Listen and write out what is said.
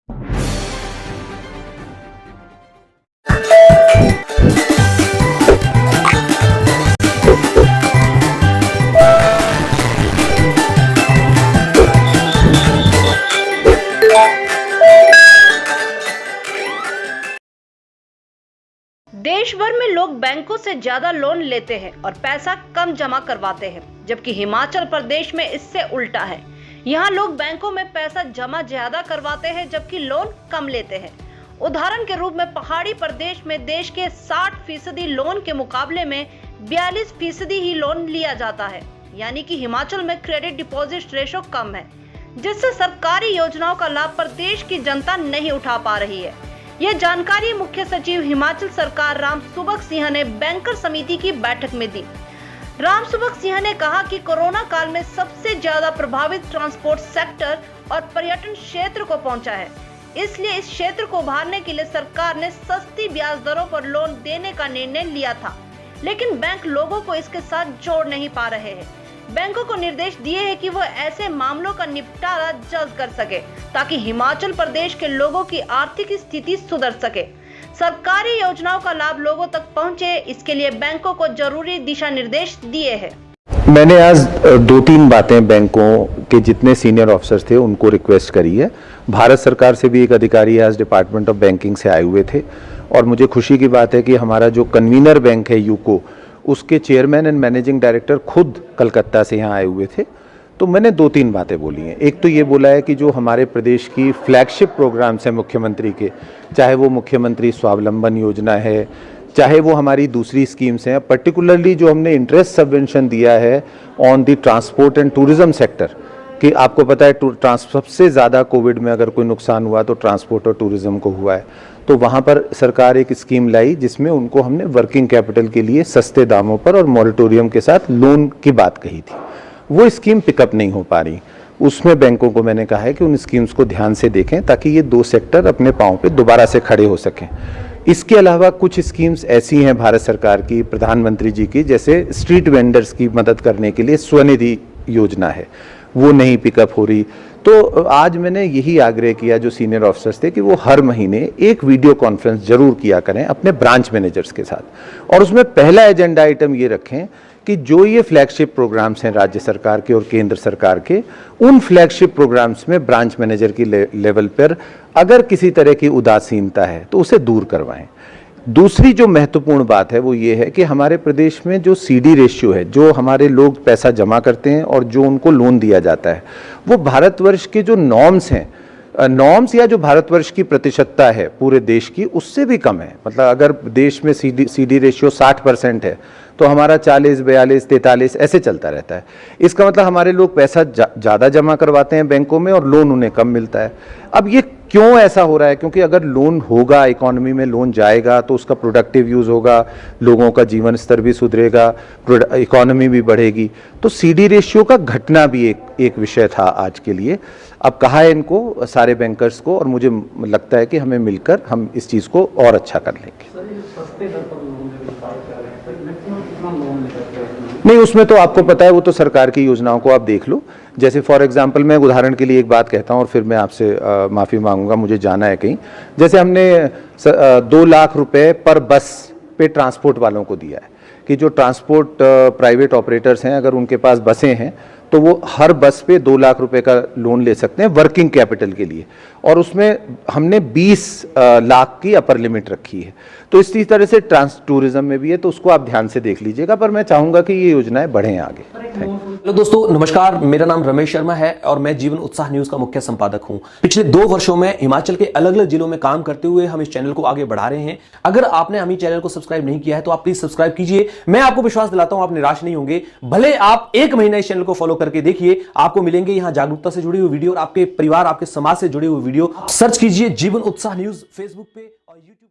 देश भर में लोग बैंकों से ज्यादा लोन लेते हैं और पैसा कम जमा करवाते हैं, जबकि हिमाचल प्रदेश में इससे उल्टा है। यहाँ लोग बैंकों में पैसा जमा ज्यादा करवाते हैं जबकि लोन कम लेते हैं। उदाहरण के रूप में पहाड़ी प्रदेश में देश के 60% लोन के मुकाबले में 42% ही लोन लिया जाता है, यानी कि हिमाचल में क्रेडिट डिपॉजिट रेशो कम है, जिससे सरकारी योजनाओं का लाभ प्रदेश की जनता नहीं उठा पा रही है। यह जानकारी मुख्य सचिव हिमाचल सरकार राम सुभग सिंह ने बैंकर समिति की बैठक में दी। राम सुभग सिंह ने कहा कि कोरोना काल में सबसे ज्यादा प्रभावित ट्रांसपोर्ट सेक्टर और पर्यटन क्षेत्र को पहुंचा है, इसलिए इस क्षेत्र को उभारने के लिए सरकार ने सस्ती ब्याज दरों पर लोन देने का निर्णय लिया था, लेकिन बैंक लोगों को इसके साथ जोड़ नहीं पा रहे हैं। बैंकों को निर्देश दिए हैं कि वो ऐसे मामलों का निपटारा जल्द कर सके ताकि हिमाचल प्रदेश के लोगों की आर्थिक स्थिति सुधर सके, सरकारी योजनाओं का लाभ लोगों तक पहुंचे। इसके लिए बैंकों को जरूरी दिशा निर्देश दिए हैं। मैंने आज 2-3 बातें बैंकों के जितने सीनियर ऑफिसर्स थे उनको रिक्वेस्ट करी है। भारत सरकार से भी एक अधिकारी आज डिपार्टमेंट ऑफ बैंकिंग से आए हुए थे और मुझे खुशी की बात है कि हमारा जो कन्वीनर बैंक है यूको, उसके चेयरमैन एंड मैनेजिंग डायरेक्टर खुद कलकत्ता से यहाँ आए हुए थे। तो मैंने 2-3 बातें बोली हैं। एक तो ये बोला है कि जो हमारे प्रदेश की फ्लैगशिप प्रोग्राम्स हैं मुख्यमंत्री के, चाहे वो मुख्यमंत्री स्वावलंबन योजना है, चाहे वो हमारी दूसरी स्कीम्स हैं, पर्टिकुलरली जो हमने इंटरेस्ट सबवेंशन दिया है on the transport and tourism sector, कि आपको पता है सबसे ज़्यादा कोविड में अगर कोई नुकसान हुआ तो ट्रांसपोर्ट और टूरिज्म को हुआ है। तो वहाँ पर सरकार एक स्कीम लाई जिसमें उनको हमने वर्किंग कैपिटल के लिए सस्ते दामों पर और मॉरेटोरियम के साथ लोन की बात कही थी। वो स्कीम पिकअप नहीं हो पा रही। उसमें बैंकों को मैंने कहा है कि उन स्कीम्स को ध्यान से देखें ताकि ये 2 सेक्टर अपने पाँव पे दोबारा से खड़े हो सकें। इसके अलावा कुछ स्कीम्स ऐसी हैं भारत सरकार की, प्रधानमंत्री जी की, जैसे स्ट्रीट वेंडर्स की मदद करने के लिए स्वनिधि योजना है, वो नहीं पिकअप हो रही। तो आज मैंने यही आग्रह किया जो सीनियर ऑफिसर्स थे कि वो हर महीने एक वीडियो कॉन्फ्रेंस जरूर किया करें अपने ब्रांच मैनेजर्स के साथ, और उसमें पहला एजेंडा आइटम ये रखें कि जो ये फ्लैगशिप प्रोग्राम्स हैं राज्य सरकार के और केंद्र सरकार के, उन फ्लैगशिप प्रोग्राम्स में ब्रांच मैनेजर की लेवल पर अगर किसी तरह की उदासीनता है तो उसे दूर करवाएं। दूसरी जो महत्वपूर्ण बात है वो ये है कि हमारे प्रदेश में जो सीडी रेशियो है, जो हमारे लोग पैसा जमा करते हैं और जो उनको लोन दिया जाता है, वो भारतवर्ष के जो नॉर्म्स हैं, नॉर्म्स या जो भारतवर्ष की प्रतिशतता है पूरे देश की, उससे भी कम है। मतलब अगर देश में सीडी रेशियो 60% है तो हमारा 40, 42, 43 ऐसे चलता रहता है। इसका मतलब हमारे लोग पैसा ज़्यादा जमा करवाते हैं बैंकों में और लोन उन्हें कम मिलता है। अब ये क्यों ऐसा हो रहा है? क्योंकि अगर लोन होगा, इकोनॉमी में लोन जाएगा तो उसका प्रोडक्टिव यूज़ होगा, लोगों का जीवन स्तर भी सुधरेगा, इकोनॉमी भी बढ़ेगी। तो सीडी रेशियो का घटना भी एक विषय था आज के लिए। अब कहा है इनको सारे बैंकर्स को, और मुझे लगता है कि हमें मिलकर हम इस चीज़ को और अच्छा कर लेंगे। नहीं, उसमें तो आपको पता है, वो तो सरकार की योजनाओं को आप देख लो। जैसे फॉर एग्जांपल मैं उदाहरण के लिए एक बात कहता हूँ और फिर मैं आपसे माफ़ी मांगूंगा, मुझे जाना है कहीं। जैसे हमने 2 लाख रुपए पर बस पे ट्रांसपोर्ट वालों को दिया है कि जो ट्रांसपोर्ट प्राइवेट ऑपरेटर्स हैं, अगर उनके पास बसें हैं तो वो हर बस पे 2 लाख रुपए का लोन ले सकते हैं वर्किंग कैपिटल के लिए, और उसमें हमने 20 लाख की अपर लिमिट रखी है। तो इसी तरह से टूरिज्म में भी है, तो उसको आप ध्यान से देख लीजिएगा, पर मैं चाहूंगा कि ये योजनाएं बढ़ें आगे। हेलो दोस्तों, नमस्कार। मेरा नाम रमेश शर्मा है और मैं जीवन उत्साह न्यूज का मुख्य संपादक हूं। पिछले 2 वर्षों में हिमाचल के अलग अलग जिलों में काम करते हुए हम इस चैनल को आगे बढ़ा रहे हैं। अगर आपने हमें चैनल को सब्सक्राइब नहीं किया है तो आप प्लीज सब्सक्राइब कीजिए। मैं आपको विश्वास दिलाता हूं आप निराश नहीं होंगे। भले आप 1 महीना इस चैनल को फॉलो करके देखिए, आपको मिलेंगे यहां जागरूकता से जुड़ी हुई वीडियो और आपके परिवार, आपके समाज से जुड़ी हुई वीडियो। सर्च कीजिए जीवन उत्साह न्यूज फेसबुक पे और यूट्यूब।